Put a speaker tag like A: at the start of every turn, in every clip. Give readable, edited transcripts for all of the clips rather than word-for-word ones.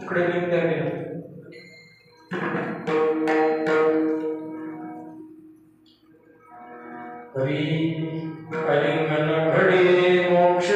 A: इकडे लिहून द्या. हरी कलिंगन घडे मोक्ष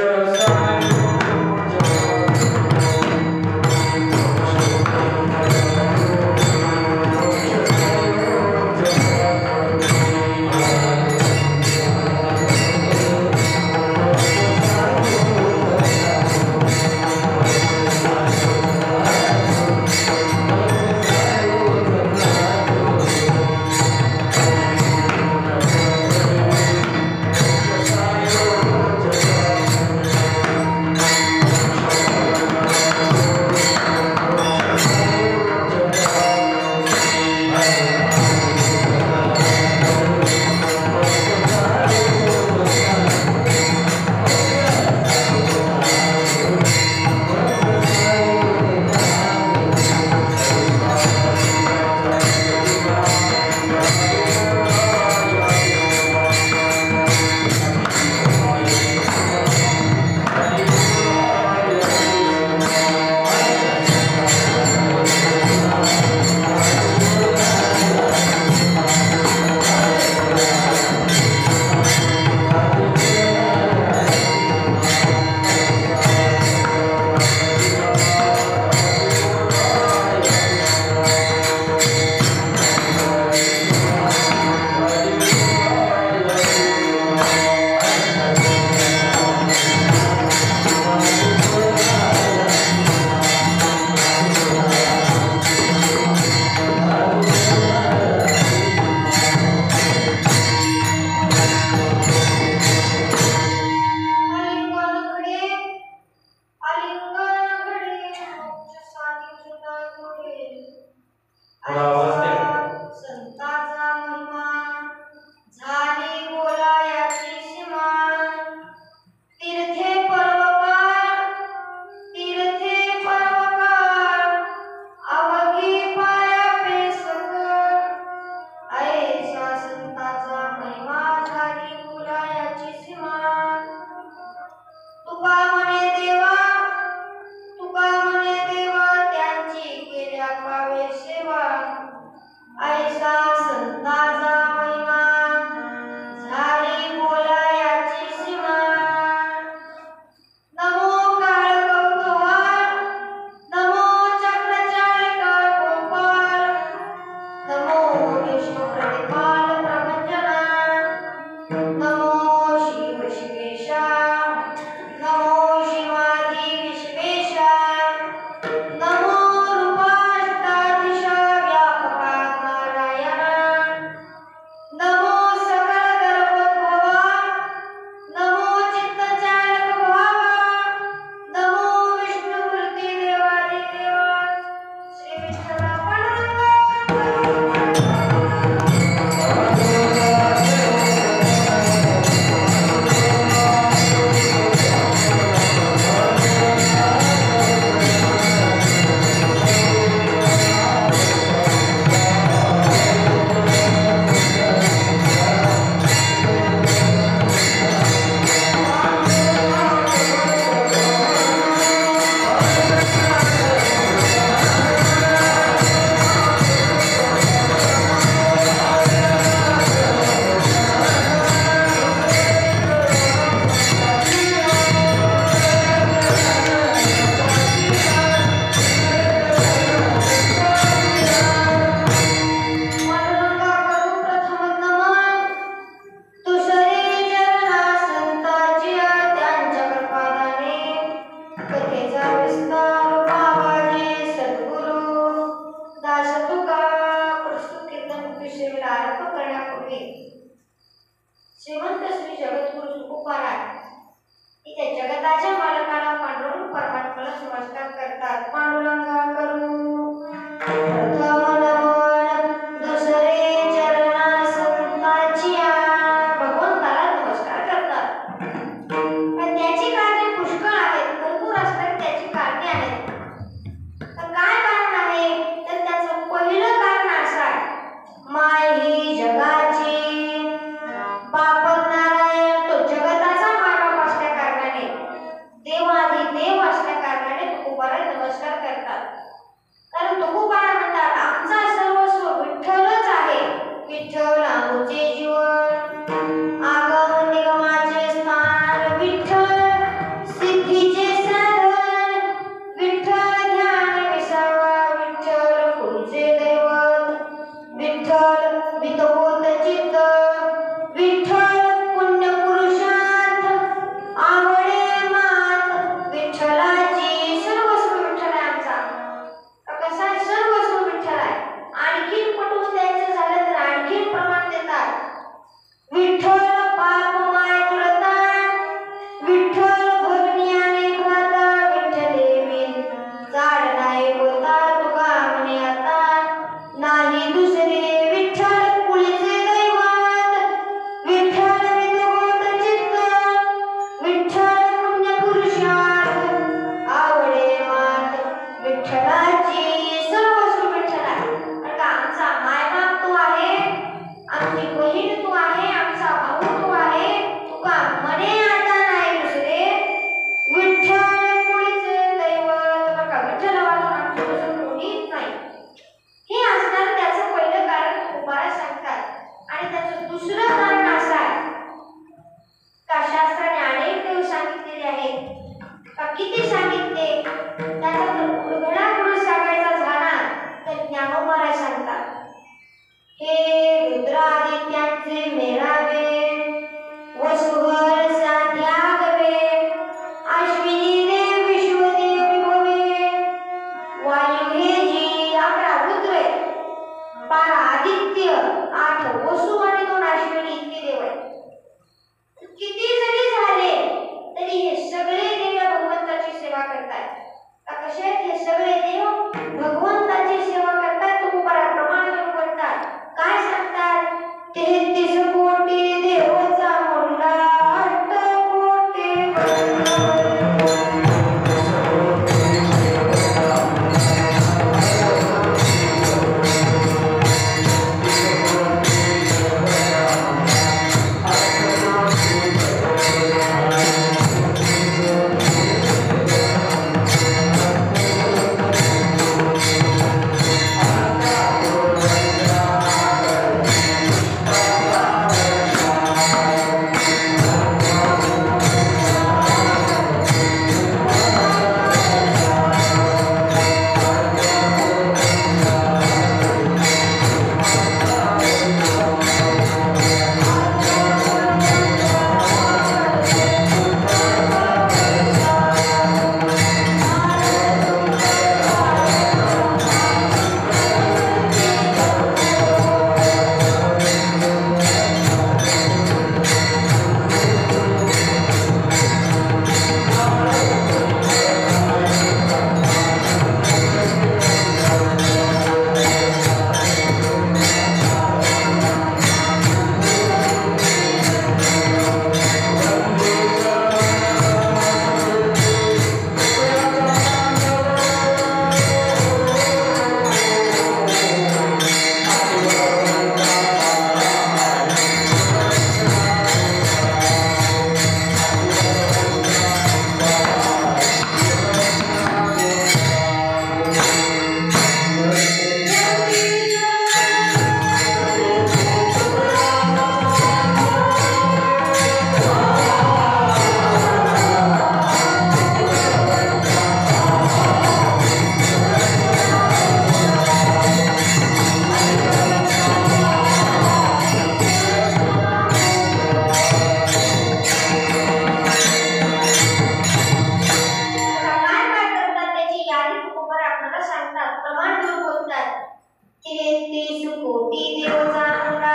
B: 33 कोटी देव चामुंडा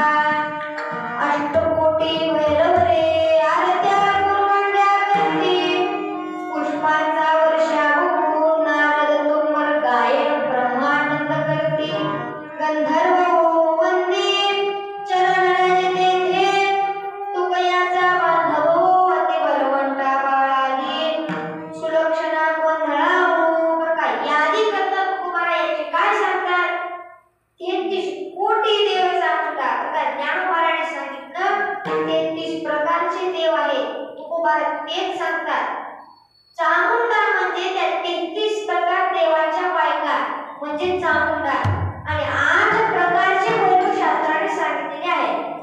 B: अष्टकोटी भैरव रे आरत्या गुरुवंड्या करती पुष्पांचा वर्षा बघून नारद तुंबर गायन ब्रह्मानंद करती गंधर्व वंदे चरण तेथे तुकयाचा बांधव अति बलवंता बाळाली सुलक्षणा गोंधळाऊ काय यादी करतात तुम्हाला याचे काय सांगतात 33 कोटी देव चामुंडा आता ज्ञानोबाने सांगितलं 33 प्रकारचे देव आहेत तुकोबा तेच सांगतात चामुंडा म्हणजे त्या 33 प्रकार देवाच्या बायका म्हणजे चामुंडा आणि 8 प्रकारचे भैरव शास्त्राने सांगितलेले आहेत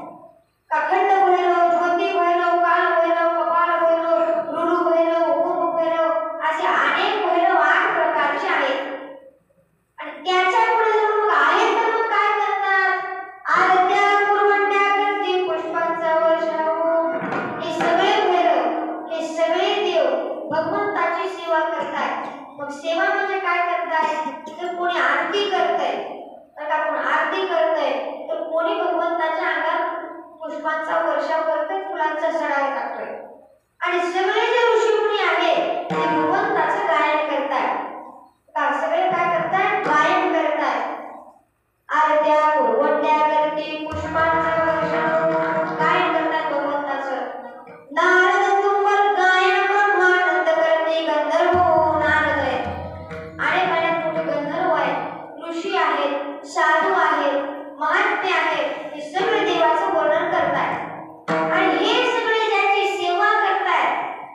B: अखंड भैरव ज्योती भैरव काल भैरव कपाल भैरव रुरु भैरव उकुम भैरव असे अनेक भैरव 8 प्रकारचे आहेत आणि त्याच्या पुढे जर मग आहे तर मग काय करतात आरत्या गुरुवंड्या करते पुष्पांचा वर्षाव हे सगळे भैरव हे सगळे देव भगवंताची सेवा करतात मग सेवा म्हणजे काय करतात जर कोणी आरती करतंय तर आपण आरती करतोय तर कोणी भगवंताच्या अंगात पुष्पांचा वर्षाव करतोय फुलांचा सडा टाकतोय आणि सगळे जे ऋषीमुनी आहेत ते भगवंताचं गायन करतात सगळे काय करतात गायन करतात आरत्या गुरुवंड्या करती पुष्पांचा वर्षाव गायन करतात भगवंताचं नारद तुंबर गायन ब्रह्मानंद करते गंधर्व नारद आहे आणि बऱ्याच मोठे गंधर्व आहेत ऋषी आहेत साधू आहेत महात्मे आहेत हे सगळे देवाचं वर्णन करतात आणि हे सगळे ज्यांची सेवा करतात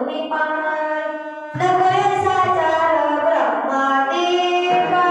B: करुणी पावन नकळे साचार ब्रह्मादेवा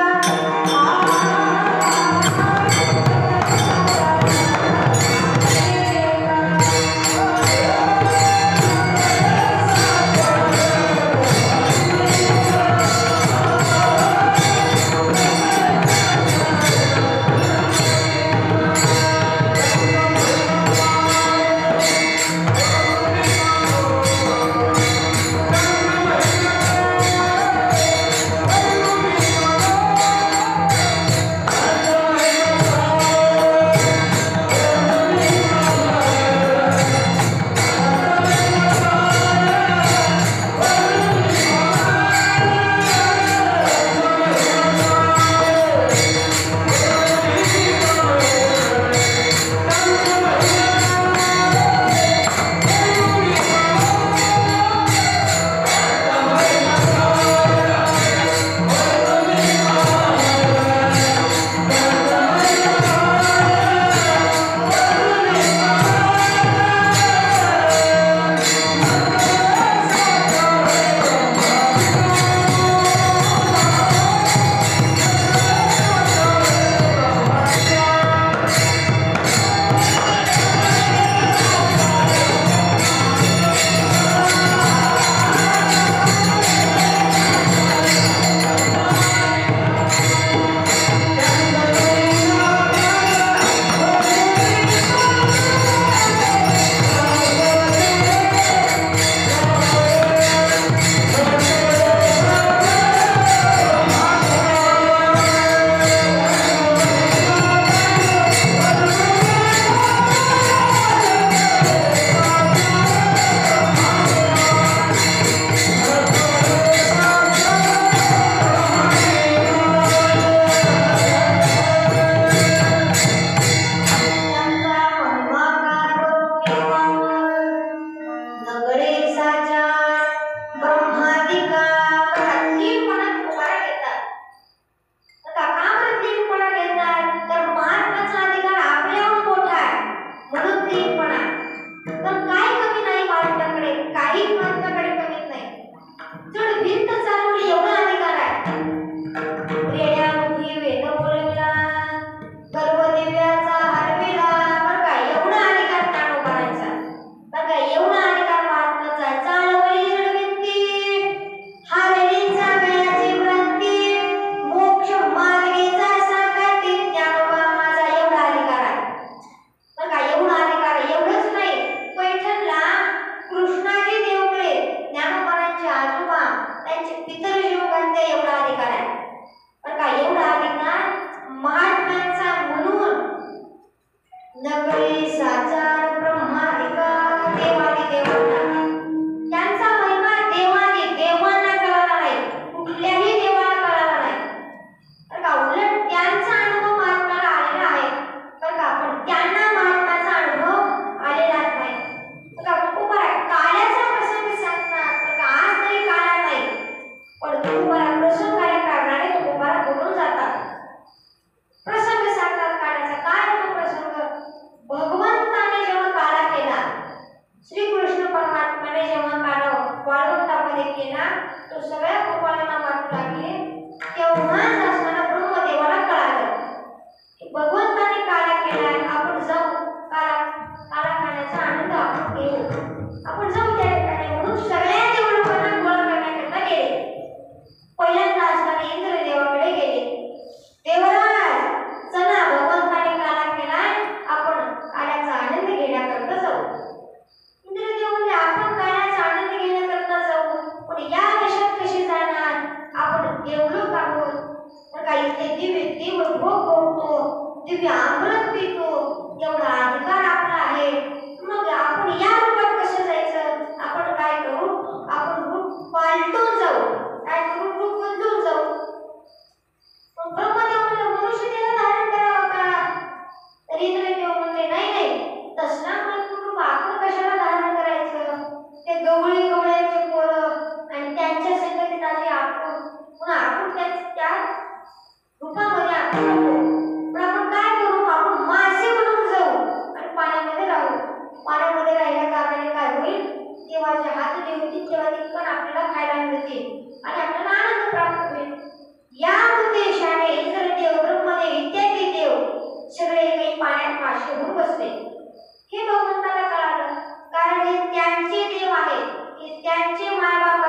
B: रूपामध्ये आपण पण आपण काय करू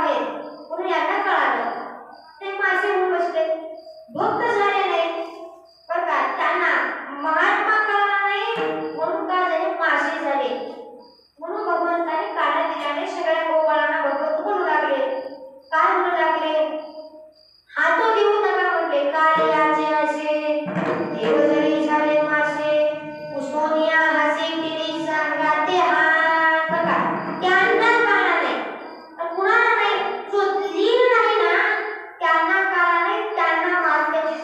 B: आहेत म्हणून यांना कळालं. ते मासे होऊन बसले, भक्त झाले नाही बरं का. त्यांना महात्मा कळाला नाही म्हणून काय झाले, मासे झाले. म्हणून भगवंताने कारण दिल्याने सगळ्या गोपाळांना भगवंत म्हणू लागले. काय म्हणू लागले, हात देऊ नका म्हणले. काय याचे असे देव जरी झाले मासे, पुष्पोनिया हसी तिरी सांगाते हात. बघा त्यांना कळाला नाही, कुणाला नाही, जो लीन नाही ना त्यांना कळाला नाही, त्यांना मार्गाची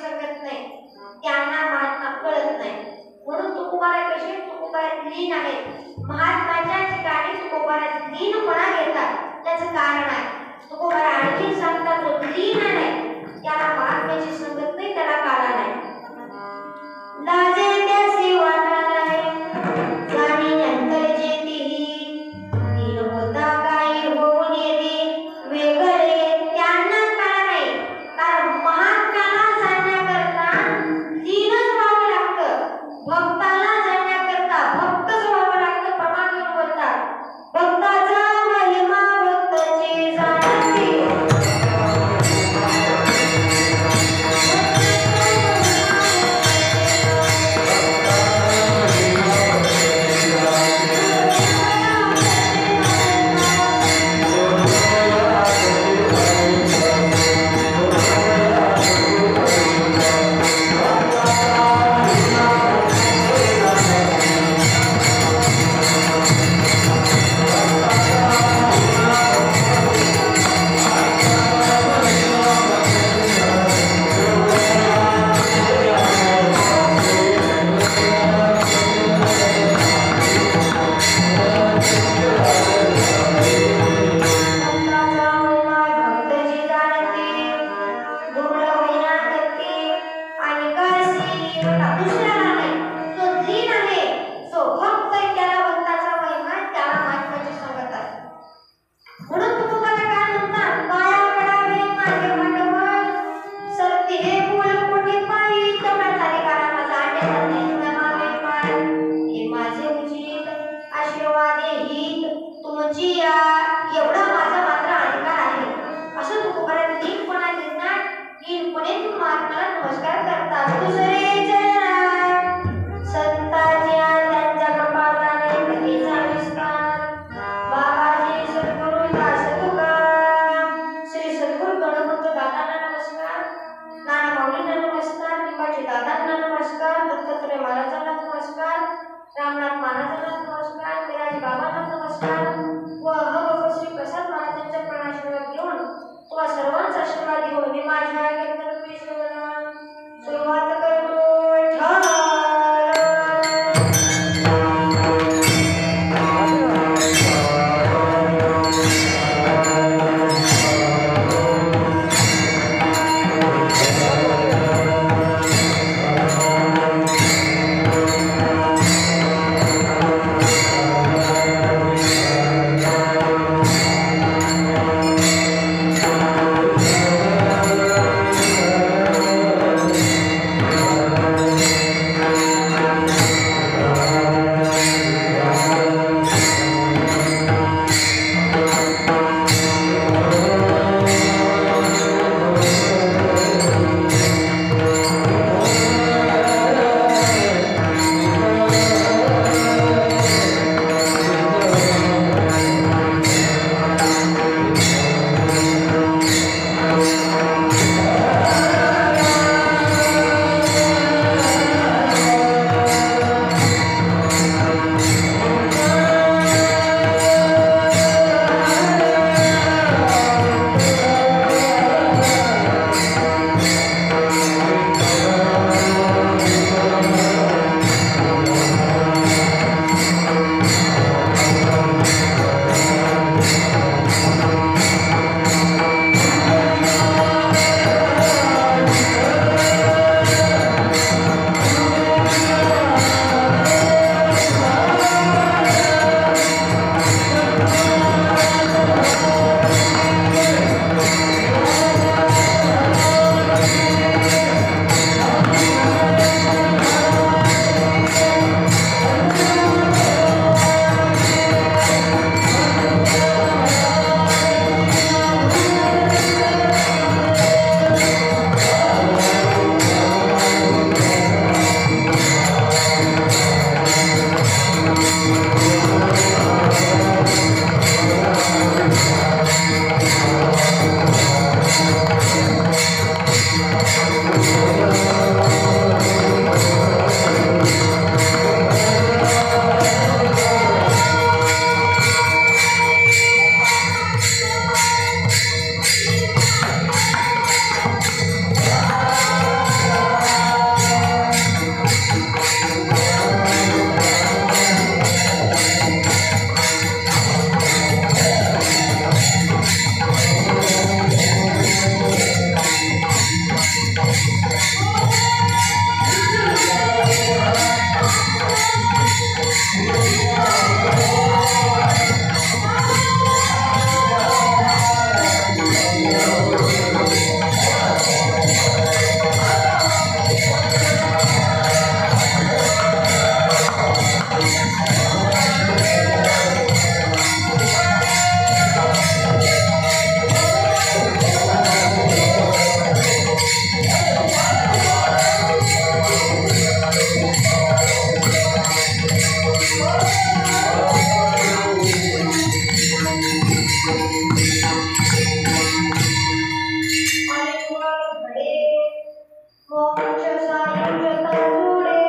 B: मोक्ष सायुज्यता जोडे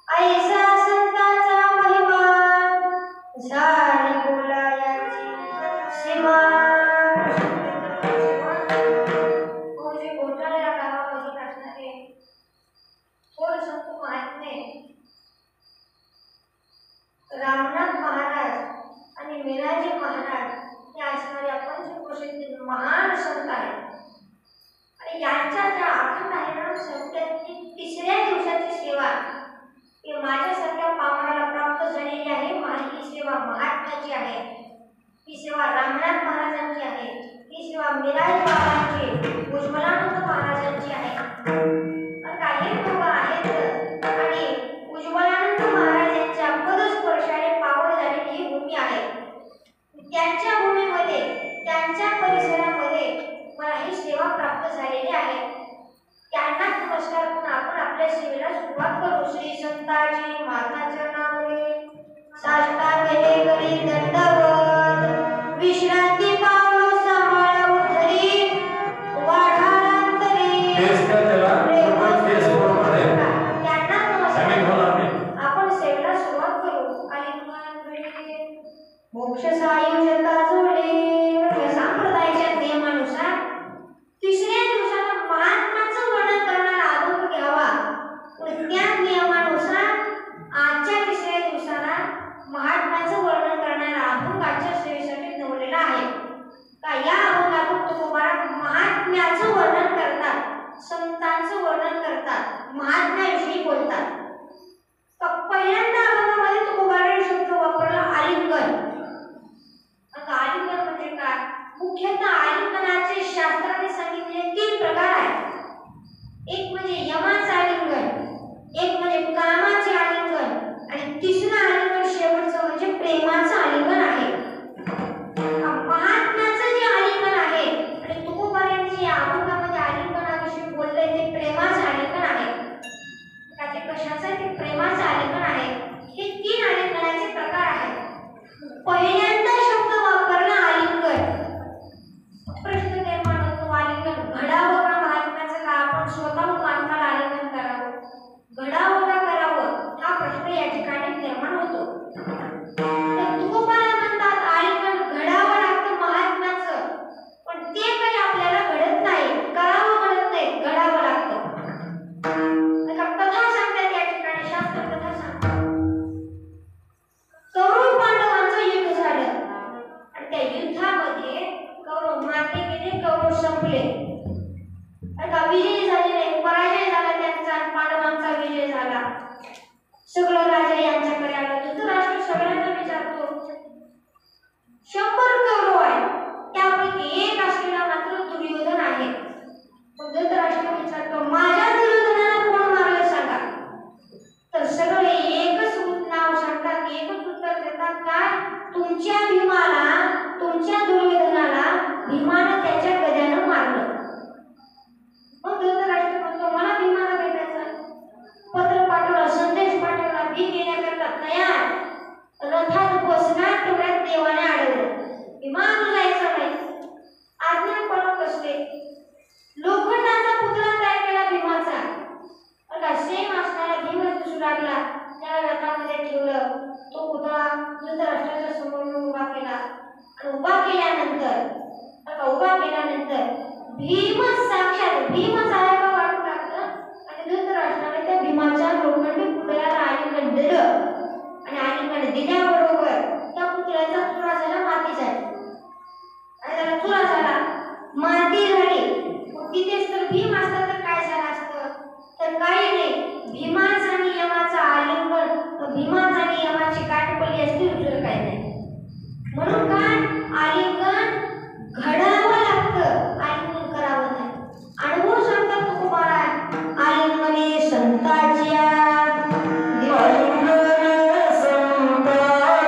B: ऐसा संतांचा महिमा झाली बोलायाची सीमा. म्हणजे घोटाळ्या गावामध्ये असणारे थोर संत महात्मे रामनाथ महाराज आणि मीराजी महाराज हे असणारे आपण प्रसिद्ध महान संत आहेत. आणि यांच्या ज्या अखंड हरिनाम संख्येची तिसऱ्या दिवसाची सेवा ही माझ्यासारख्या पामराला प्राप्त झालेली आहे. ही सेवा महात्म्याची आहे, ही सेवा रामनाथ महाराजांची आहे, ही सेवा मीराजी महाराजांची, उज्ज्वलानंद महाराजांची आहे. काही लोक आहेत आणि उज्ज्वलानंद महाराज यांच्या पदस्पर्शाने पावन झालेली ही भूमी आहे. त्यांच्या भूमीमध्ये त्यांच्या परिसरामध्ये मला ही सेवा प्राप्त झालेली आहे. त्यांना नमस्कार करून आपण आपल्या सेवेला सुरुवात करू. श्री संताजी माताच्या नावाने साष्टांग करी दंडवत विश्रांती पावलो सांभाळा उद्धरी वाढांतरी. त्यांना नमस्कार आपण सेवेला सुरुवात करू. आणि मोक्ष सायुज्यता जोडे संप्रदायाच्या नियमानुसार तिसऱ्या दिवसाला महात्म्याचं वर्णन करणारा अभंग घ्यावा. त्या नियमानुसार आजच्या तिसऱ्या दिवसाला महात्म्याचं वर्णन करणारा अभंग आजच्या सेवेसाठी निवडलेला आहे. का या अभंगातून तुकोबाराम महात्म्याचं वर्णन करतात, संतांचं वर्णन करतात, महात्म्याविषयी बोलतात. पहिल्यांदा अभंगामध्ये तुकोबाराम शब्द वापरला आलिंगन. आता आलिंगन म्हणजे काय? मुख्यतः आलिंगनाचे शास्त्राने सांगितलेले 3 प्रकार आहेत. एक म्हणजे यमाचं आलिंगन, एक म्हणजे कामाचे आलिंगन आणि तिसरं आलिंगन शेवटचं म्हणजे प्रेमाचं आलिंगन आहे. महात्म्याचं जे आलिंगन आहे आणि तुकोबारायांनी या अभंगामध्ये आलिंगनाविषयी बोलले ते प्रेमाचं आलिंगन आहे. ते कशाचं आहे? ते प्रेमाचं आलिंगन आहे. हे 3 आलिंगनाचे प्रकार आहेत. पहिल्यांदा शब्द वापरला आलिंगन. प्रश्न निर्माण होतो, आलिंगन घडावं का महात्म्याचं, का आपण स्वतःहून माणसाला आलिंगन करावं, घडावं का करावं, हा प्रश्न या ठिकाणी निर्माण होतो. तर तुकोबाराम म्हणतात आलिंगन घडावं लागतं महात्म्याचं, पण ते काही आपल्याला घडत नाही, करावं घडत नाही, घडावं लागतं. कथा सांगतात या ठिकाणी, शास्त्र कथा सांगतात. कौरव पांडवांचं युद्ध झालं आणि त्या युद्धामध्ये कौरव मारले गेले, कौरव संपले. आता विजय झाले नाही, पराजय झाला त्यांचा, पांडवांचा विजय झाला. सगळं राजा यांच्याकडे आलं. धृतराष्ट्र सगळ्यांना विचारतो, 100 कौरव आहेत, त्यापैकी एक असलेला मात्र दुर्योधन आहे. मग धृतराष्ट्र विचारतो, माझ्या दुर्योधनाला कोण मारलं सांगा. तर सगळे एकच नाव सांगतात, एकच उत्तर देतात, काय तुमच्या भीमाला, तुमच्या दुर्योधनाला भीमानं त्याच्या गद्यानं मारलं. मग धृतराष्ट्र म्हणतो, मला भीमाला भेटायचं. पत्र पाठवलं, संदेश पाठवला, भीम येण्याकरता तयार, रथात बसणार तेवढ्यात देवाने अडवलं. भीमा जायचं नाही, आज्ञा पळत बसले. लोखंडाचा पुतळा तयार केला भीमाचा. सेम असणारा भीम दिसू लागला, त्याला रथामध्ये ठेवलं. तो पुतळा धृतराष्ट्राच्या समोर उभा केला आणि उभा केल्यानंतर भीम साक्षात भीमच आहे का वाटू लागलं आणि धृतराष्ट्राने त्या भीमाच्या लोखंडी पुतळ्याला आलिंगन दिलं आणि आलिंगन दिल्याबरोबर त्या पुतळ्याचा चुरा झाला, माती झाली. काय झाला? चुरा झाला, माती झाली. तिथेच तर भीम असतं तर काय झालं असतं? तर काही नाही, भीमाचं आणि यमाचं आलिंगन, भीमाचं आणि यमाची गाठ पडली असती, दुसरं काही नाही. म्हणून काय आलिंगन घडावं लागतं, आलिंगन करावं नाही. अनुभव सांगतात तुकोबाराम, आलिंगने संताच्या
A: आलिंगने संताच्या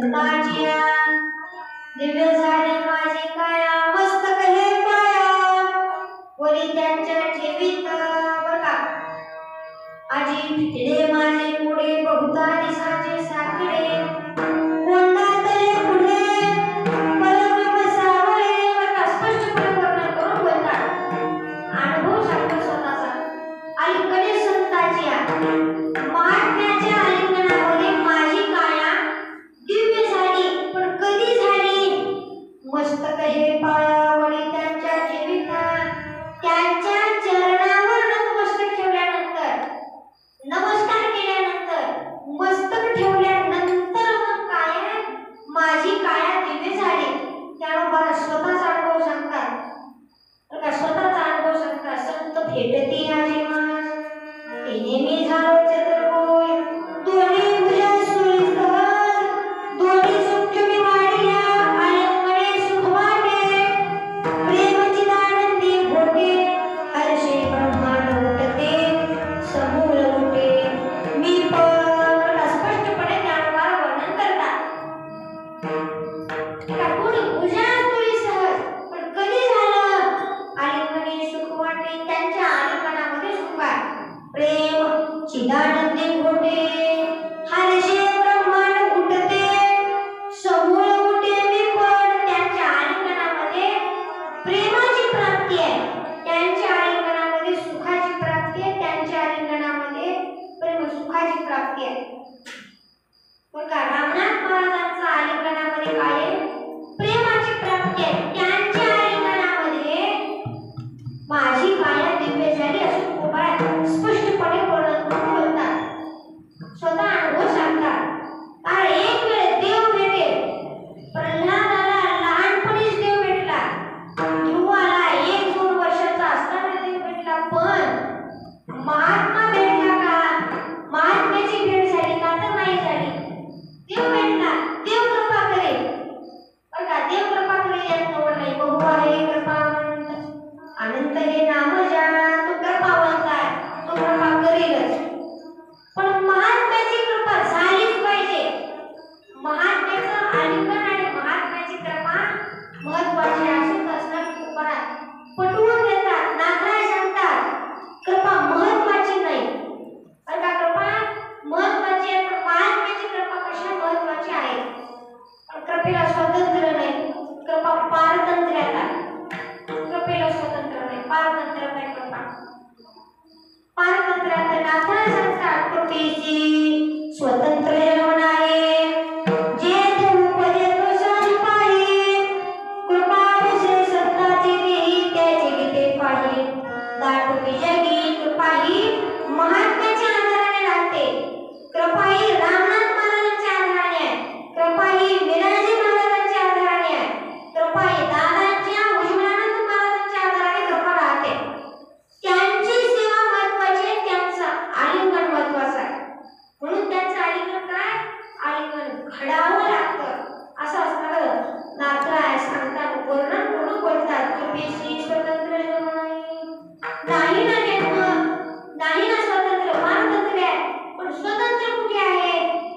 B: संतांच्या दिव्य झाले माझे काया मस्तक हे पाया वरी त्यांच्या ठेवीत बरका आजी फिटले माझे पुढे बहुता दिसाचे साकडे कोंडातले पुढे पलक बसावळे बरका स्पष्टपणे वर्णन करून बोलतात अनुभव सांगतो स्वतःचा अलीकडे संतांच्या महात्म्याच्या आलिंगनामध्ये माझी काया दिव्य झाली पण कधी झाली मस्तक हे पायावरी त्यांच्या ठेवीत त्यांच्या चरणावर नतमस्तक ठेवल्यानंतर नमस्कार केल्यानंतर मस्तक ठेवल्यानंतर मग काया माझी काया दिव्य झाली त्यावर स्वतःचा अनुभव सांगतात स्वतःचा अनुभव सांगतात संत भेटती आजी मास तिने मी झालो चतुर्भुज दोन्ही भुजा सुरसहज दोन्ही सुख मी वाढल्या आलिंगने सुख वाटे प्रेम चिदानंदी भोटे हर्षे ब्रह्मांड उठते समूळ उठे मी पण स्पष्टपणे ज्ञानवार वर्णन करतात दोन्ही भुजा सुरसहज पण कधी झालं आलिंगने सुख वाटे त्यांच्या आलिंगनामध्ये सुख आहे प्रेम चिदानंदी घोटे हर्षे ब्रह्मांड उठते समूळ उठे मी पण त्यांच्या आलिंगनामध्ये प्रेमाची प्राप्ती आहे त्यांच्या आलिंगनामध्ये सुखाची प्राप्ती आहे त्यांच्या आलिंगनामध्ये प्रेम सुखाची प्राप्ती आहे बघा रामनाथ महाराजांच्या आलिंगनामध्ये काय आहे प्रेमाची प्राप्ती आहे त्यांच्या आलिंगनामध्ये माझी काया दिव्य झाली असं खूप स्पष्टपणे वर्णन करून बोलतात स्वतः अनुभव सांगतात कारण एक वेळ देव भेटेल प्रल्हादाला लहानपणीच देव भेटला ध्रुवाला 1-2 वर्षाचा असताना देव भेटला पण महात्मा भेटला का महात्म्याची भेट झाली का तर नाही झाली देव भेटला देव कृपा करेल बघा देव कृपा करेल यात नवड नाही बहु आहे कृपावंत अनंत हे नाम जाणा तो कृपावंत आहे तो कृपा करेलच पण महात्म्याची कृपा झालीच पाहिजे महात्म्याचं आलिंगन आणि महात्म्याची कृपा महत्वाची असून असणार कृपा पटवून देतात नाथराय सांगतात कृपा महत्वाची नाही बरं का कृपा महत्वाची आहे पण महात्म्याची कृपा कशा महत्वाची आहे पण कृपेला स्वातंत्र्य नाही कृपा पारतंत्र्यात आहे कृपेला स्वतंत्र नाही पारतंत्र्यात आहे कृपा पारतंत्र्यात नाथराय सांगतात कृपेची स्वतंत्र जन्म नाही जे उपजे तो संपाही कृपा विषय सत्ताची देही त्याचे गीते पाही दाट विजगी कृपा ही महात्म्याच्या आधाराने राहते कृपा ही रामनाथ महाराजांच्या आधाराने आहे कृपा ही विराजी महाराजांच्या आधाराने आहे कृपा ही दादांच्या भुजबळानंद महाराजांच्या आधाराने कृपा राहते त्यांची सेवा महत्वाची आहे त्यांचं आलिंगन महत्वाचं आहे म्हणून त्यांचं आलिंगन काय आलिंगन घडावं लागतं असं असणार नाथराय सांगतात वर्णन करून बोलतात कृपेशी स्वतंत्र जन्म नाही ना जन्म नाही ना स्वतंत्र पारतंत्र्य आहे पण स्वतंत्र कुठे आहे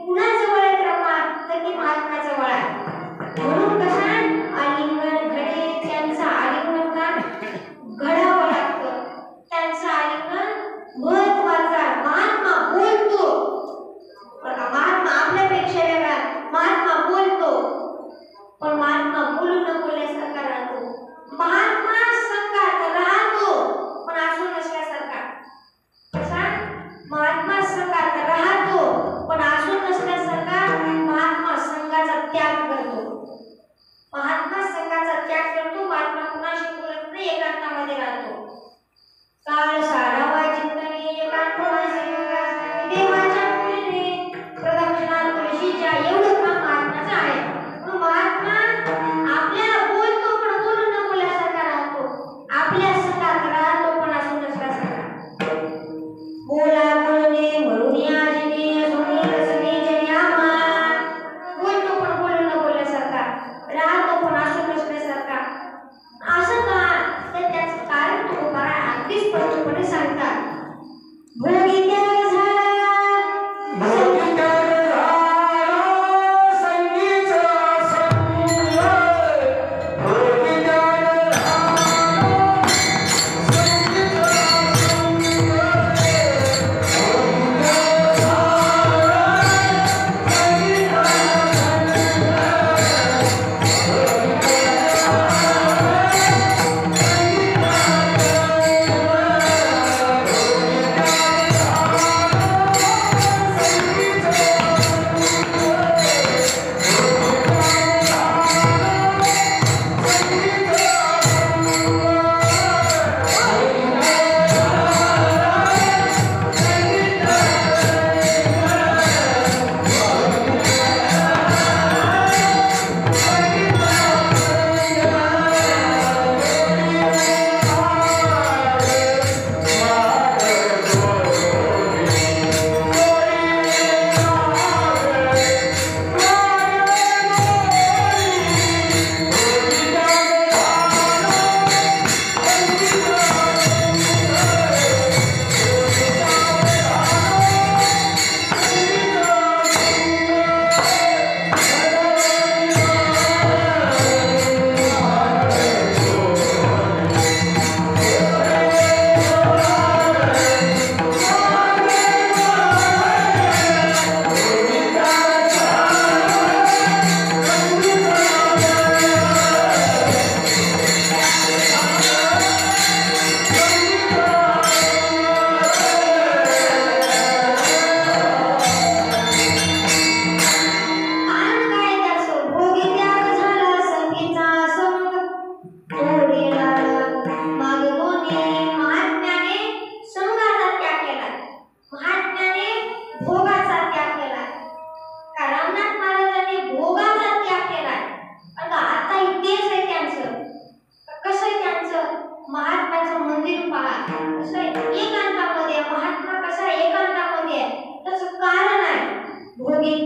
B: कुणाजवळ आहे कृपा तर ती महात्म्याजवळ आहे म्हणून कसा आलिंगन घडे त्यांचं आलिंगन का घडावं लागतं त्यांचं आलिंगन महत्वाचा महात्मा बोलतो महात्मा आपल्यापेक्षा वेगळा महात्मा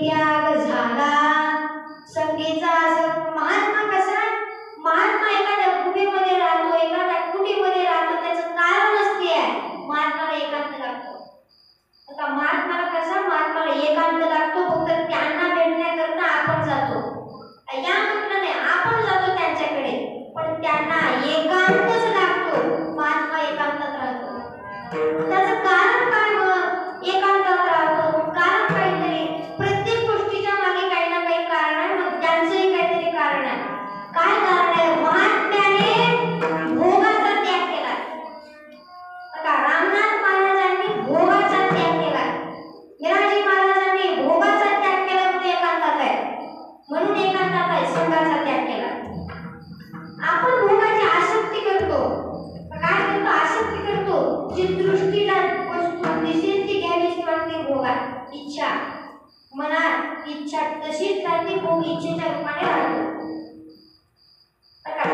B: त्याग झाला संगीचा महात्मा कसा महात्मा एका डबुबीमध्ये राहतो एका कुटीमध्ये राहतो त्याचं कारण असते महात्माला एकांत लागतो आता महात्माला कसा महात्माला एकांत लागतो फक्त त्यांना भेटण्याकरता आपण जातो या म्हटलं नाही आपण जातो त्यांच्याकडे पण त्यांना एकांतच लागतो महात्मा एकांतात राहतो त्याचं कारण काय मग एकांतात राहतो कारण काहीतरी प्रत्येक गोष्टीच्या मागे काही ना काही कारण आहे मग त्यांचंही काहीतरी कारण आहे काय कारण आहे महात्म्याने भोगाचा त्याग केला आता रामनाथ महाराजांनी भोगाचा त्याग केला मिराजी महाराजांनी भोगाचा त्याग केला म्हणून एकांतात आहे म्हणून एकांतात आहे संघाचा त्याग केला आपण भोगाची आसक्ती करतो काय करतो आसक्ती करतो जी दृष्टीला वस्तू दिसेल ती घ्यावीच वाटते भोगात इच्छा मनात इच्छा तशीच राहते भोग इच्छेच्या रूपाने राहतो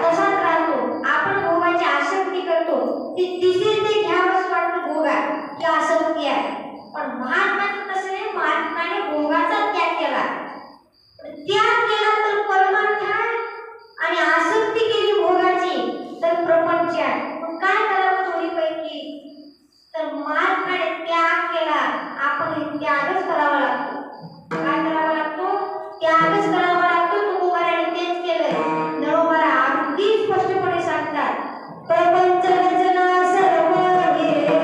B: तसाच राहतो आपण भोगाची आसक्ती करतो ती दिसेल ते घ्यावंच वाटतं भोगात ही आसक्ती आहे पण महात्म्याचं तसं नाही महात्म्याने भोगाचा त्याग केला त्याग केला तर परमार्थ आहे आणि आसक्ती केली भोगाची तर प्रपंच आहे मग काय करावं दोन्हीपैकी तर महात्म्याने त्याग केला आपण त्यागच करावा लागतो काय करावा लागतो त्यागच करावा लागतो तुकोबाराने तेच केलंय नरोबरा अगदी स्पष्टपणे सांगतात प्रपंच रचना सर्व हे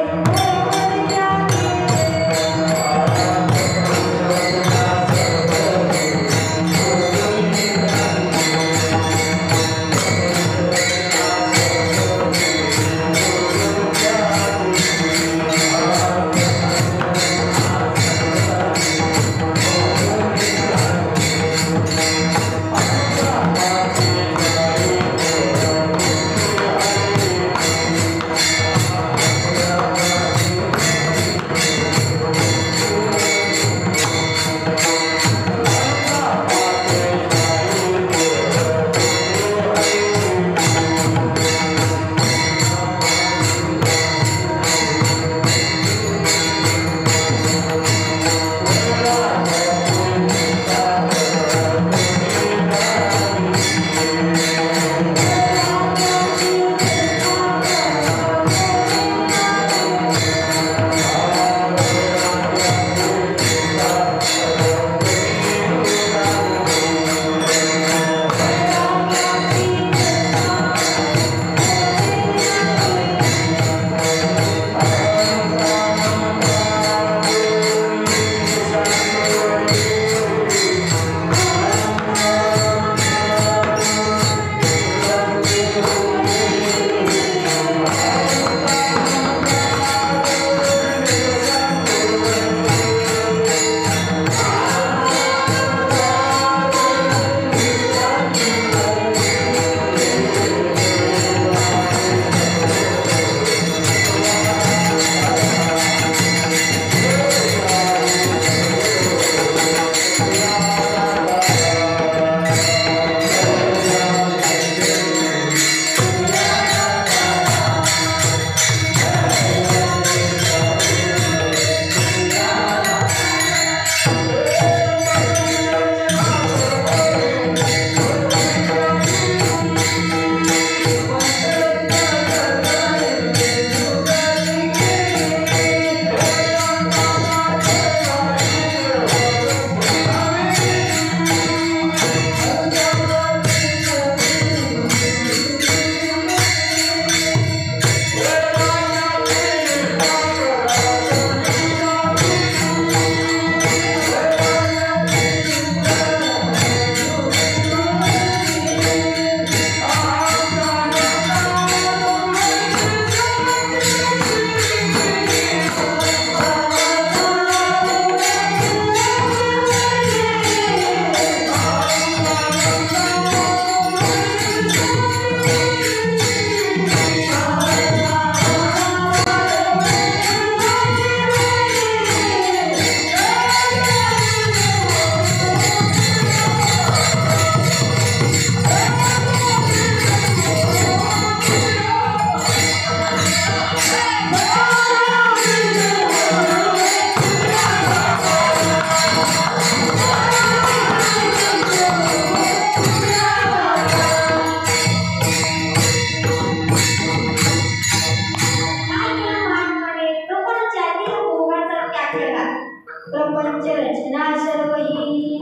B: प्रपंच रचना सर्वही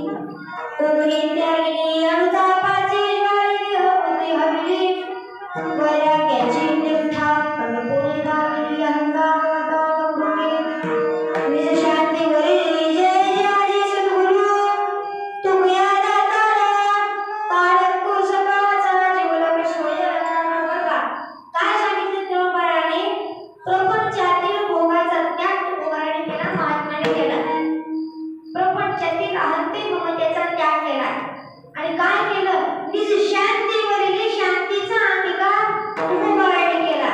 B: कोणी त्यागिनी अनुतापाची ज्वाळी होती हवी वैराग्याची निष्ठा कर्णपुरी गावी अंगावता गौरवी निज शांतीवरी जय जय आजी सद्गुरु तुकया दातारा तारक सकाळचा जीवलग सोयरा बघा काय सांगितलं देवबाळाने प्रपंचातील भोगाचा त्याग भोगाने केला महात्माने केला प्रपंचातील अहंते ममतेचा त्याग केला आणि काय केलं निज शांतीवरील शांतीचा अंगीकार तुकोबाराने केला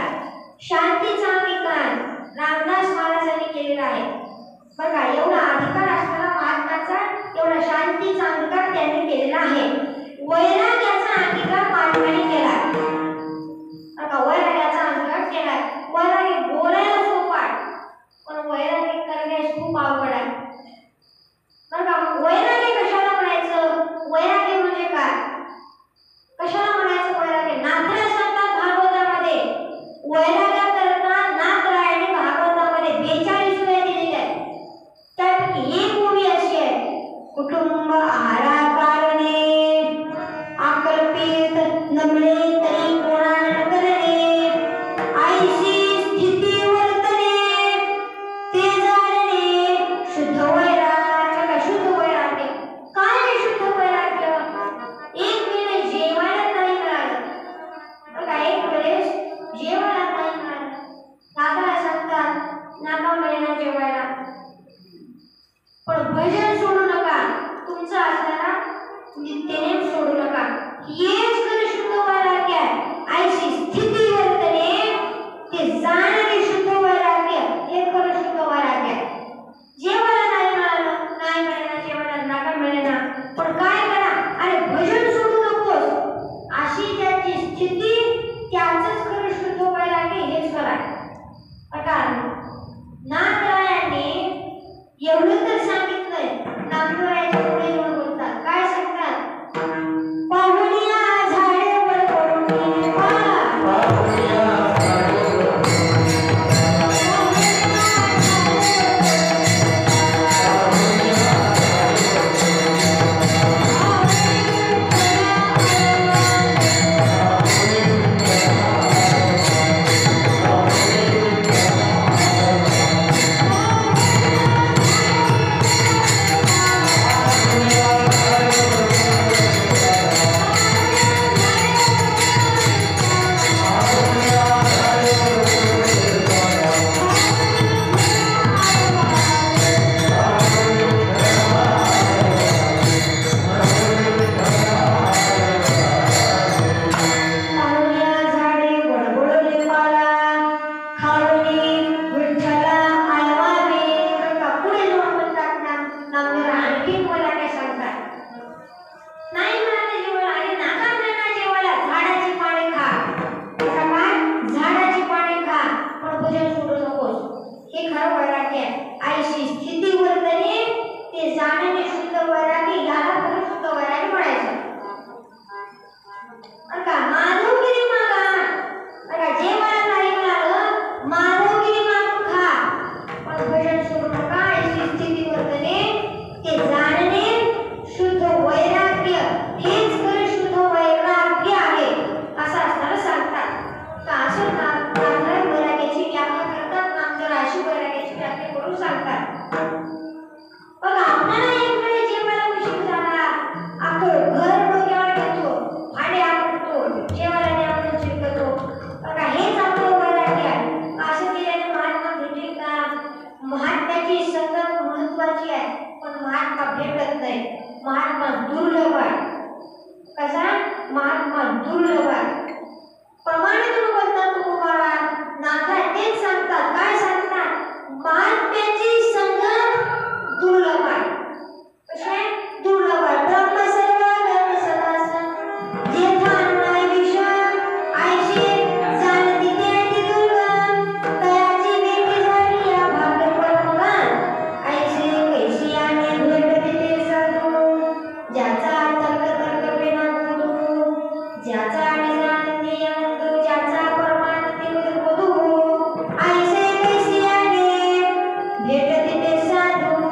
B: शांतीचा अंगीकार रामदास महाराजांनी केलेला आहे बघा एवढा अधिकार असणारा महात्माचा एवढा शांतीचा अंगीकार त्यांनी केलेला आहे वैराग्याचा अंगीकार महात्माने केला बघा वैराग्याचा अंगीकार केला वैराग्य बोलायला सोपं आहे पण वैराग्य करण्यास खूप अवघड आहे बघा वैराग्य कशाला म्हणायचं वैराग्य म्हणजे काय कशाला म्हणायचं वैराग्य नाथराज सांगतात भागवतामध्ये वैराग्याकरता नाथरायाने भागवतामध्ये 42 वेळा दिलेली आहे त्यापैकी एक ओवी अशी आहे कुटुंब आहारा कारणे आकल्पित नमळे तरी कोणा न करणे आईशी स्थिती वर्तने ते जाणणे शुद्ध वैराग्य शुद्ध वैराग्य काय आहे शुद्ध वैराग्य एक वेळेस जेवायला नाही मिळालं बघा एक वेळेस जेवायला नाही मिळालं नाथराज सांगतात नाका मिळेना जेवायला पण भजन सोडू नका तुमचं असताना नित्यनेम सोडू नका हेच खरं शुद्ध वैराग्य आहे आईची स्थिती वर्तने ते जाणणे शुद्ध वैराग्य हे खरं शुद्ध वैराग्य आहे जेवायला नाही मिळालं जेवायला नाका मिळेना पण काय करा अरे भजन सोडू नकोस अशी त्याची स्थिती त्याचंच खरं शुद्ध वैराग्य हेच करा बघा नाथरायाने एवढं तर सांगितलंय नाथरायाच्या पुढे येऊन बोलतात काय सांगतात पाहुणिया झाडेवर पडून पाला भेटते ते साधू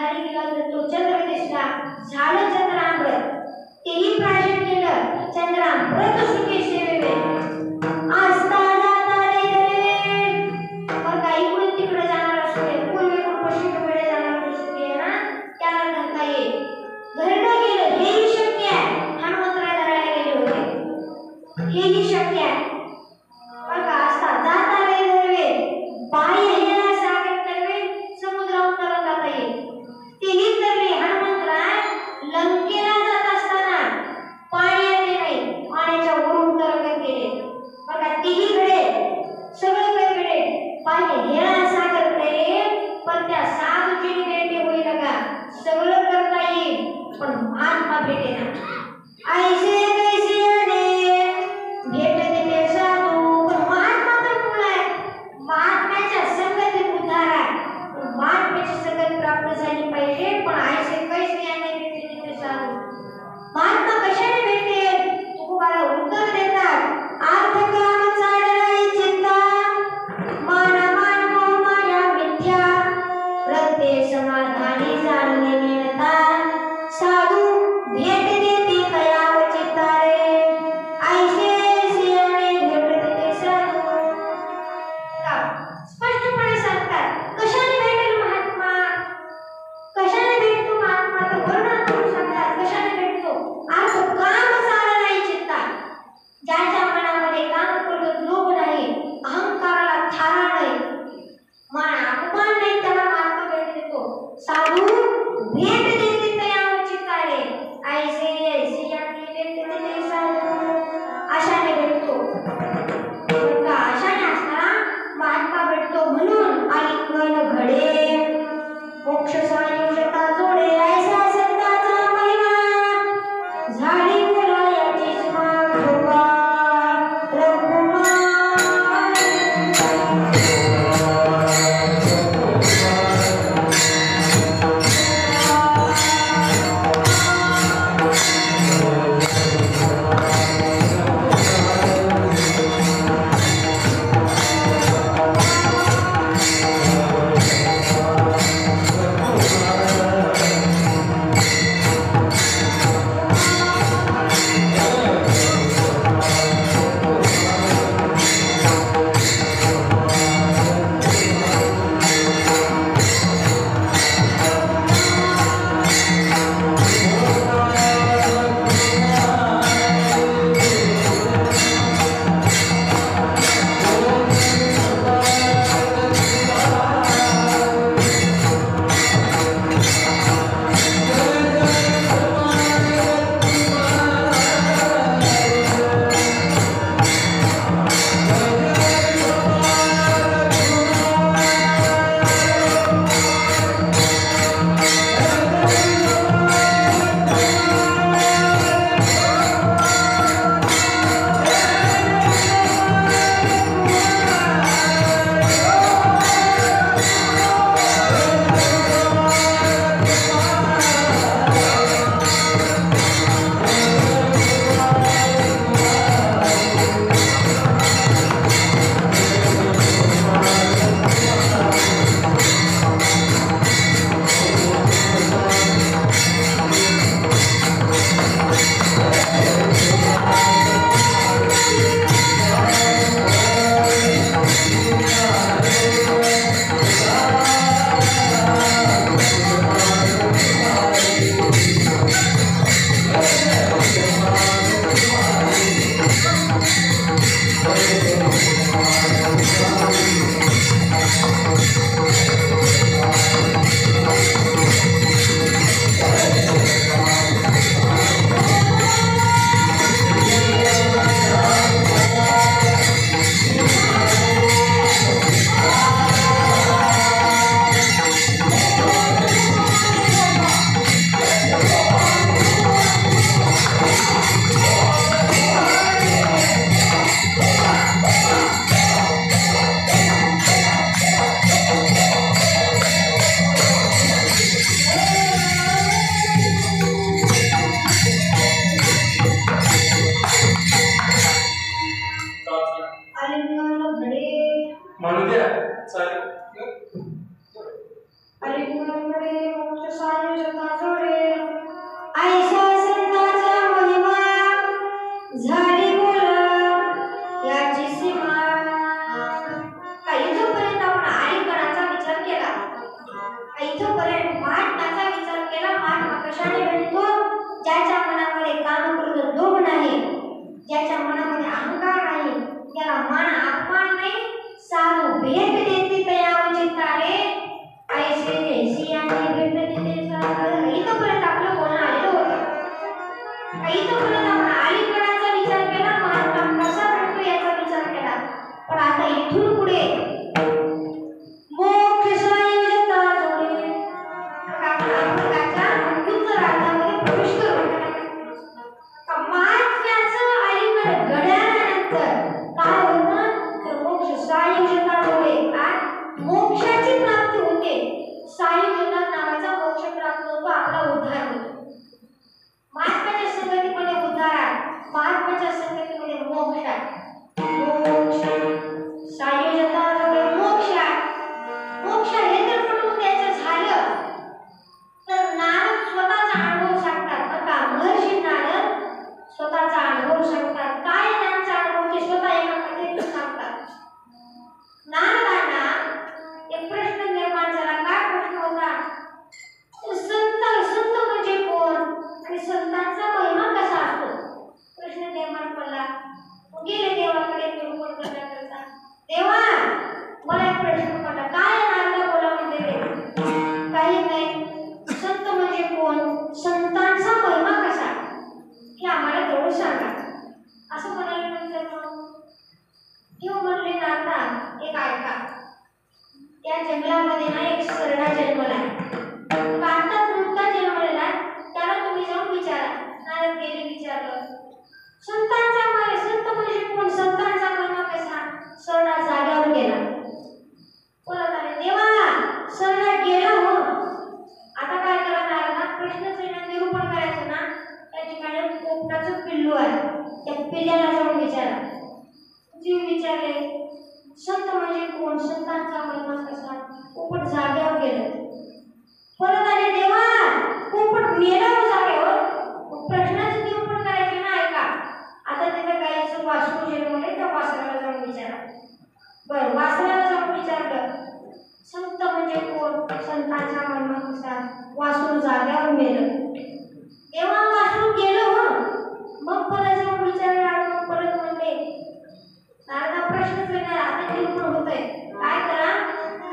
B: खाली गेला तर तो चंद्र दिसला, झालं चंद्रामृत. तेही प्राशन केलं, चंद्रामृत सुखी सेवेवे. आस्था जाता रे और काही कोणी तिकडे जाणार असते, पूर्वेकडून पश्चिमेकडे जाणार असते ना, त्याला धरता येईल. धरणं गेलं हेही शक्य आहे. हनुमंतराय धरायला गेले होते, हेही शक्य आहे. बघा आस्था जाता रे बाह्य हेला सागर तर्फे समुद्रावर तरंग जाता येईल. तेही तरले हनुमंतराय लंकेला जात असताना पाणी आले नाही, पाण्याच्या वरून तरंग केले. बघा तेही घडे, सगळं काही घडे. बाह्य हेला सागर तर्फे पण त्या साधूची भेट होईल का, सगळं करता येईल पण महात्मा भेटे ना. ऐसे कैसे आले भेट देते साधू, पण महात्मा तर कोण आहे? महात्म्याच्या संगतीत उद्धार आहे. महात्म्याची संगत प्राप्त झाली पाहिजे, पण ऐसे कैसे आले भेट देते साधू. महात्मा कशाने भेटते? तुकोबाला उत्तर देतात, अर्थ काम चाडणारी चित्ता, मान मान मोह माया मिथ्या, प्रत्यय समाधानी जाणले नेनता, साधू भेट देते तयाव चित्तारे. ऐसे सियाने भेट देते साधू. स्पष्टपणे सांगतात कशाने भेटेल महात्मा, कशाने भेटतो महात्मा, तर वर्णन करून सांगतात कशाने भेटतो. अर्थ काम चालणारी चित्ता, ज्याच्या मनामध्ये काम करून लोभ नाही, अहंकाराला थारा नाही, मान अपमान नाही, त्याला महात्मा भेट देतो. साधू भेट देते तयाव चित्तारे. ऐसे सियाने भेट देते साधू. अशाने भेटतो. का अशाने असताना महात्मा भेटतो. म्हणून आलिंगन घडे, मोक्ष संयोजता जोडे, ऐसा संताचा महिमा, झाली बोलायाचीच माग ठोका रघुमाई. संतांचा महिमा कसा असतो प्रश्न निर्माण पडला. गेले देवाकडे निरूपण करण्याकरता. देवा मला एक प्रश्न पडला. काय नारदा बोला म्हणते देवा? काही नाही. संत म्हणजे कोण? संतांचा महिमा कसा हे आम्हाला तेवढं सांगा असं म्हणाले. नंतर किंवा म्हणले नारदा एक ऐका. त्या जंगलामध्ये ना एक सरडा जन्मला. कांतात नुकता जन्मलेला. त्याला तुम्ही जाऊन विचारा. नारद गेले विचारलं. संतांचा महिमा, संत म्हणजे कोण? संतांचा महिमा कसा? सरडा जाग्यावर गेला. बोलत आले देवा सरडा गेला हो. आता काय करा नारदा? प्रश्नच निरूपण करायचं ना. त्या ठिकाणी पोपटाचं पिल्लू आहे. त्या पिल्ल्याला जाऊन विचारा. जीव विचारले संत म्हणजे कोण? संतांचा महिमा कसा? पोपट जाग्यावर गेलं. परत आले देवा पोपट मेला हो जाग्यावर. प्रश्नाचं निरूपण करायचं ना. ऐका आता तिथे गायीचं वासरू जन्मले. त्या वासराला जाऊन विचारा. बरं वासराला जाऊन विचारलं संत म्हणजे कोण? संतांचा महिमा कसा? वासरू जाग्यावर मेलं. तेव्हा वासरू गेलं हो. मग परत जाऊन विचारलं. मग परत म्हणले नारदा प्रश्नच येणार. आता निरूपण होतंय. काय करा?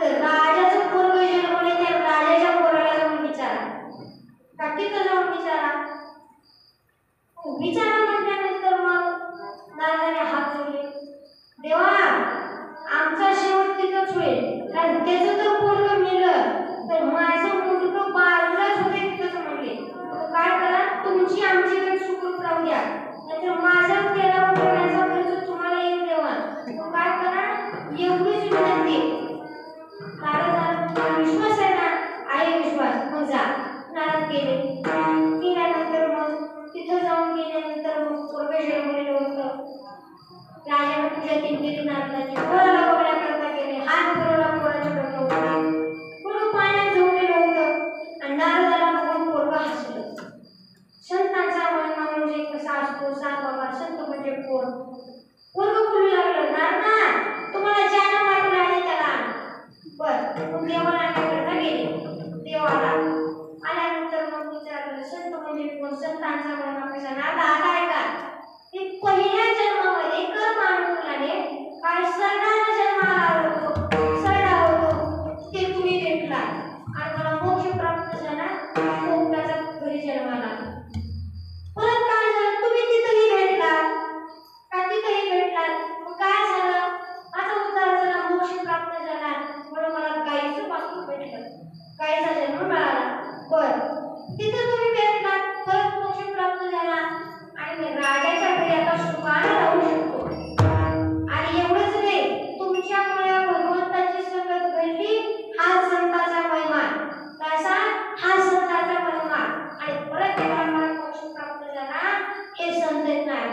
B: राजाचं पोरगं जन्मले. त्या राजाच्या पोराला जाऊन विचारा. का तिथं जाऊन विचारा. विचारा म्हटल्यानंतर मग नारदाने हात जोडले. देवा आमचा शेवट तिथंच होईल. कारण त्याचं जर पोरगं मेलं तर माझं मुलगं बाजूलाच होते तिथंच म्हणले. काय करा तुमची आमची काही सुखरूप राहू द्या. नाहीतर माझा त्याला उठवण्याचा खर्च तुम्हाला येईल देवा. काय करा एवढीच विनंती. नारद विश्वास आहे ना? आहे विश्वास. मग जा. नारद गेले. गेल्यानंतर मग तिथं जाऊन गेल्यानंतर मग पोरगं जन्मलेलं होतं. राजाने पूजा तीन केली नारदाची. पोराला बघण्याकरता गेले. हात फिरवला पोराच्या डोक्यावर. पोरं पाण्यात झोपलेलं होतं आणि नारदाला बघून पोरगं हसलं. संतांचा महिमा म्हणजे कसा असतो सांग बाबा. संत म्हणजे कोण? पोरगं बोलू लागलं नारदा तुम्हाला ज्यानं मारून आले त्याला. बरं मग देवाला आणण्याकरता गेले. देवाला आल्यानंतर मग विचारलं संत म्हणजे कोण? संतांचा महिमा कसा? नारदा आता ऐका. ते पहिल्या जन्मामध्ये कर्म अनुकूलाने काय सरडाला जन्माला आलो होतो. सरडा होतो ते तुम्ही भेटला आणि मला मोक्ष प्राप्त झाला. पोपटाचा घरी जन्माला. परत काय झालं? तुम्ही तिथंही भेटला का? तिथंही भेटला. मग काय झालं? आता उद्धार झाला. मोक्ष प्राप्त झाला. म्हणून मला गायीचं वासरू भेटलं. गायीचा जन्म मिळाला. बरं तिथं तुम्ही भेटला. परत मोक्ष प्राप्त झाला आणि राजाच्या घरी आता सुखाने राहू शकतो. आणि एवढंच नाही तुमच्यामुळे भगवंताची संगत घडली. हा संतांचा महिमा. कसा? हा संतांचा महिमा. आणि परत जेव्हा मला मोक्ष प्राप्त झाला हे समजत नाही.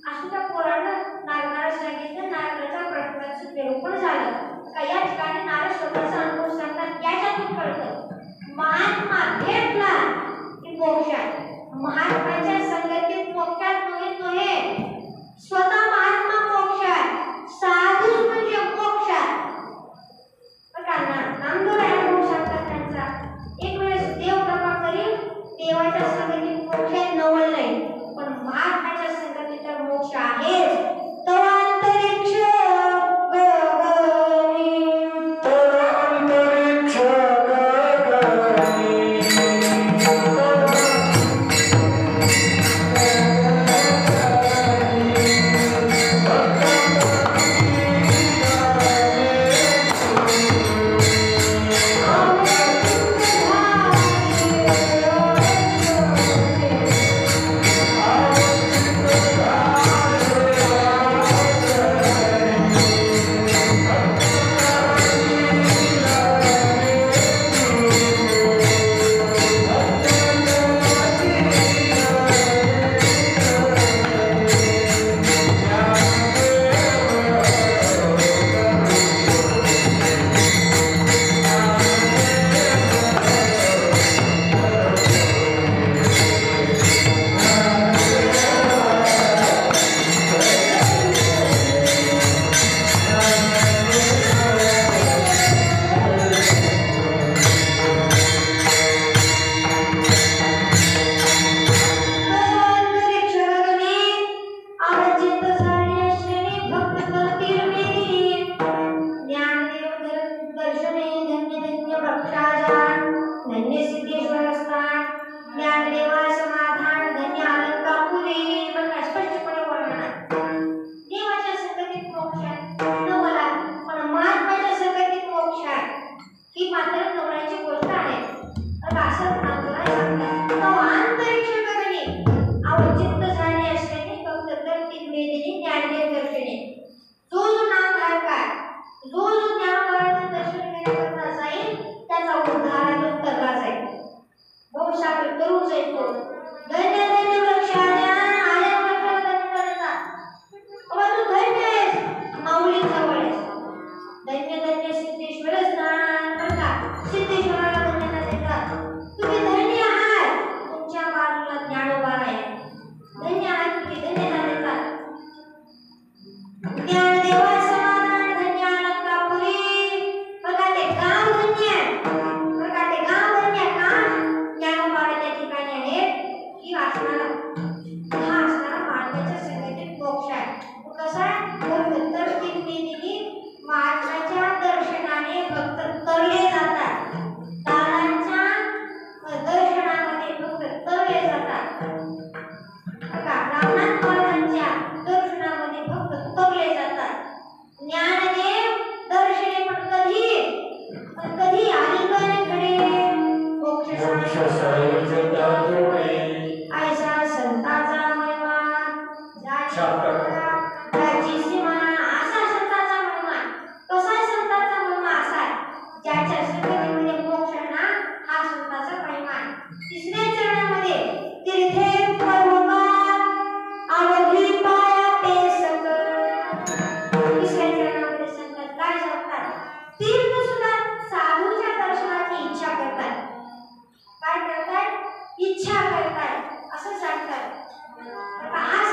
B: असं त्या पोरानं नारदाला सांगितलं. नारदाच्या प्रश्नाचं निरूपण झालं. का या ठिकाणी नारद स्वतःचा अनुभव सांगतात. याच्यातून कळतं महात्मा भेटला की मोक्षात. महात्म्याच्या संगतीत मोक्षात नव्हे. स्वतः महात्मा मोक्षात. साधू म्हणजे मोक्षात. नामदेव सांगतात त्यांचा. एक वेळेस देव कृपा करील. देवाच्या संगतीत मोक्षात नवल नाही. पण महात्म्याच्या संगतीत तर मोक्ष आहेच. तवांतरिक्ष तरतरून जायतो. धन्य धन्य वृक्षाच्या आल्या वृक्षाचा तू धन्य आहेस, माऊली जवळ आहेस. धन्य धन्य सिद्धेश्वर स्नान बरं का, सिद्धेश्वराला धन्यता देतात. तुम्ही धन्य आहात, तुमच्या बाजूला ज्ञानोबा आहे. धन्य आहात तुम्ही, धन्यता देतात. ज्ञानदेवा समाधान धन्य अलंकापुरी बघा ते गाव धन्य आहे. बघा ते गाव धन्य का ज्ञानोबा त्या ठिकाणी आहे. ही असणारा हा असणारा मार्गाच्या संघटित मोक्ष आहे. कसा आहे तर किती महाराजांच्या दर्शनाने भक्त तरले जातात. दादांच्या दर्शनामध्ये भक्त तरले जातात. बघा रामनाथ महाराजांच्या दर्शनामध्ये भक्त तरले जातात. ज्ञानदेव दर्शने पण कधी आलिंगन घडे मोक्ष ऐसा संताचा महिमा त्याची सीमा. असा संताचा महिमा. कसा संताचा महिमा असा आहे ज्याच्या संगतीमध्ये मोक्ष ना हा संताचा महिमा आहे. तिसऱ्या चरणामध्ये तीर्थे पर्वता अवधी पाया पेसक. तिसऱ्या चरणामध्ये संत काय सांगतात, तीर्थ सुद्धा साधूच्या दर्शनाची इच्छा करतात. काय करतात, इच्छा करतात असं सांगतात. हा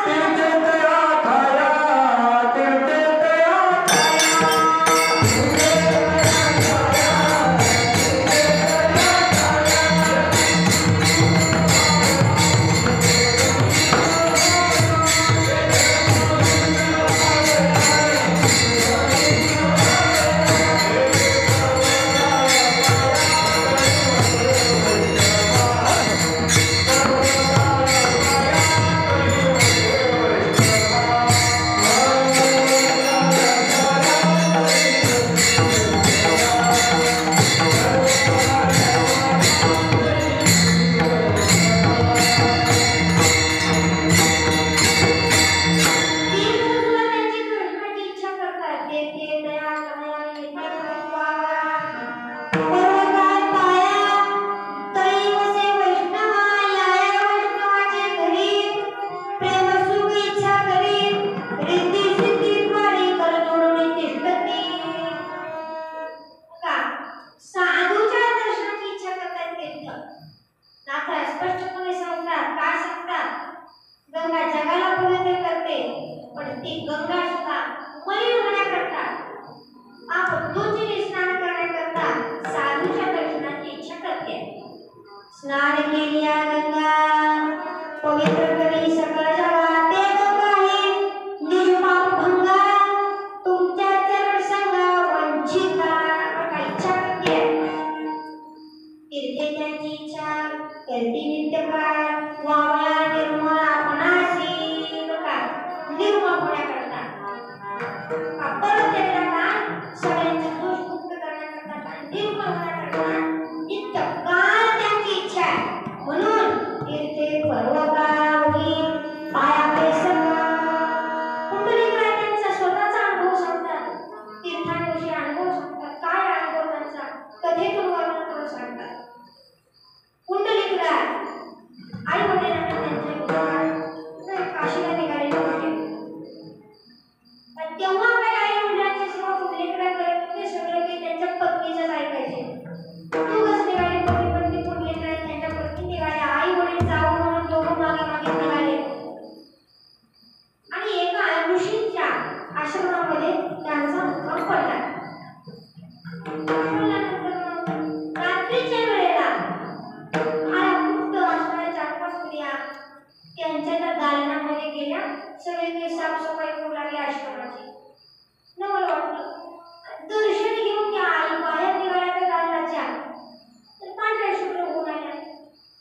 B: स्नान केलिया गंगा पवित्र करी सकळ जगा. ते गंगाही निष्पाप भंगा तुमच्या चरण संगा वंचिता. बघा इच्छा करते, तीर्थे त्यांची इच्छा करती नित्यकाळ. वावया निर्मळ आपणासी. बघा निर्मळ होण्या करता परत एकदा का सगळ्यांचे दोष मुक्त करण्याकरता निर्मळ होण्याकरता नित्यकाळ त्यांची इच्छा आहे. म्हणून तीर्थे पर्वतावरी पाया पेसक. कुंडलिकराय त्यांचा स्वतःचा अनुभव सांगतात. तीर्थांविषयी अनुभव सांगतात. काय अनुभव त्यांचा कथेतून वर्णन करून सांगतात. कुंडलिकराय आई वडिलांना त्यांच्या काशीला निघालेले होते. तेव्हा काय आई वडिलांची सेवा कुंडलिकराय करत होते. सगळं काही त्यांच्या पत्नीचंच ऐकायचे. तू कसं निघाली पती कुंडलिकराय त्यांच्या पत्नी निघाल्या. आई वडील जाऊ म्हणून दोघं मागे मागे निघाले आणि एका ऋषींच्या आश्रमामध्ये त्यांचा मुक्काम पडला. रात्रीच्या वेळेला मुक्त असणाऱ्या 4-5 स्त्रिया त्यांच्या त्या दालनामध्ये गेल्या. सगळे काही साफसफाई करू लागली आश्रमाची. नवल वाटलं. दर्शन घेऊन त्या आई बाहेर निघाल्या त्या दालनाच्या. तर पांढऱ्या शुभ्र होऊन आल्या.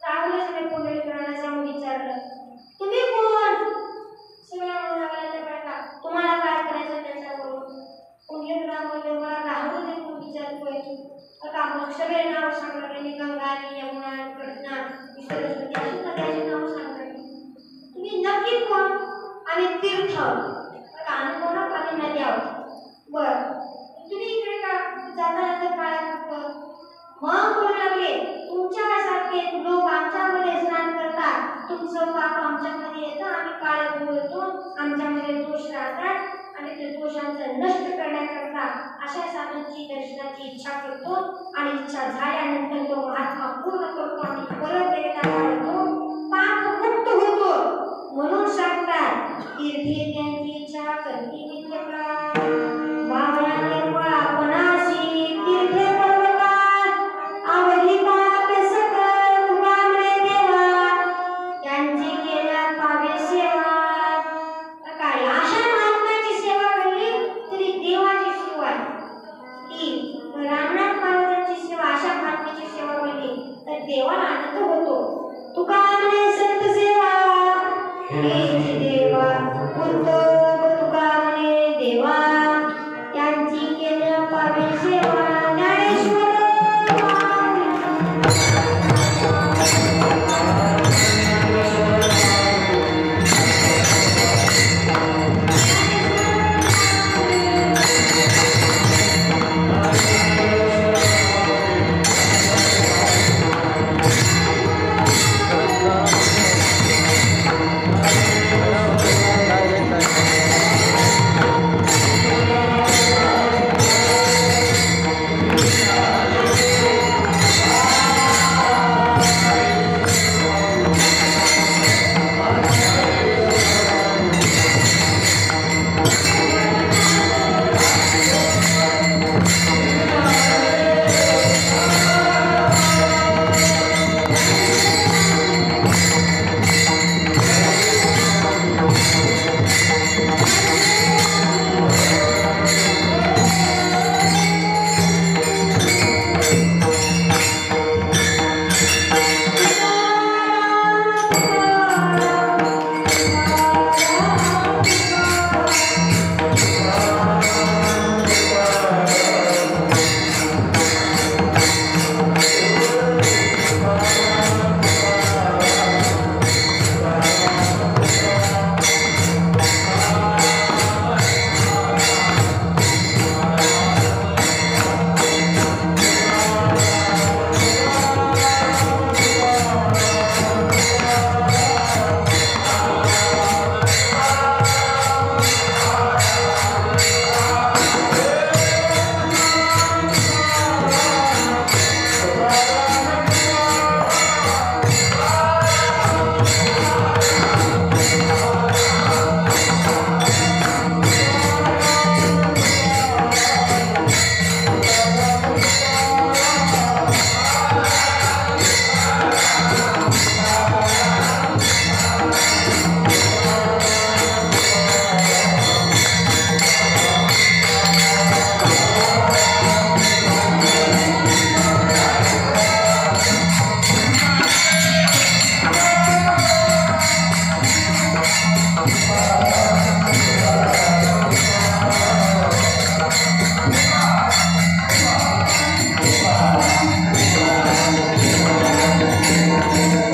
B: राहुलच नाही कुंडलिकरायला जाऊन विचारलं, तुम्ही कोण? सगळ्या म्हणून लागल्या त्या बायका, तुम्हाला काय करायचं त्याच्याबरोबर? कुंडलिकराय बोलले, मला राहुल म्हणून विचारतोय. आता मग सगळे नाव सांगले. मी गंगा, यमुना, कृष्णा, सरस्वती अशी नद्याची नाव सांगले. तुम्ही नक्की कोण? आम्ही तीर्थ. आम्ही कोणात आम्ही नदी आहोत. बर तुम्ही इकडे का जाता काय? मग बोलू लागले, तुमच्यासारखे लोक आमच्यामध्ये तुझं पाप आमच्यामध्ये येतं, आम्ही काळे बोलतो, आमच्यामध्ये दोष राहतात आणि ते दोषांचं नष्ट करण्याकरता अशा साधूंची दर्शनाची इच्छा करतो आणि इच्छा झाल्यानंतर तो महात्मा पूर्ण करतो आणि परत एकदा काढतो, पाप मुक्त होतो. म्हणून सांगतात तीर्थे त्यांची इच्छा करती नित्यकाळ, बावळा निर्मळ आपणाशी तीर्थे पर्वकाळ, अवधी पाप सकळ तुका म्हणे देवा, त्यांची केल्या पावे सेवा. काय अशा महात्म्याची सेवा केली तरी देवाची सेवा, ती रामनाथ महाराजांची सेवा, अशा महात्म्याची सेवा केली तर देवाला आनंद होतो. तुका म्हणे संत सेवा हेची देवा, उद्धव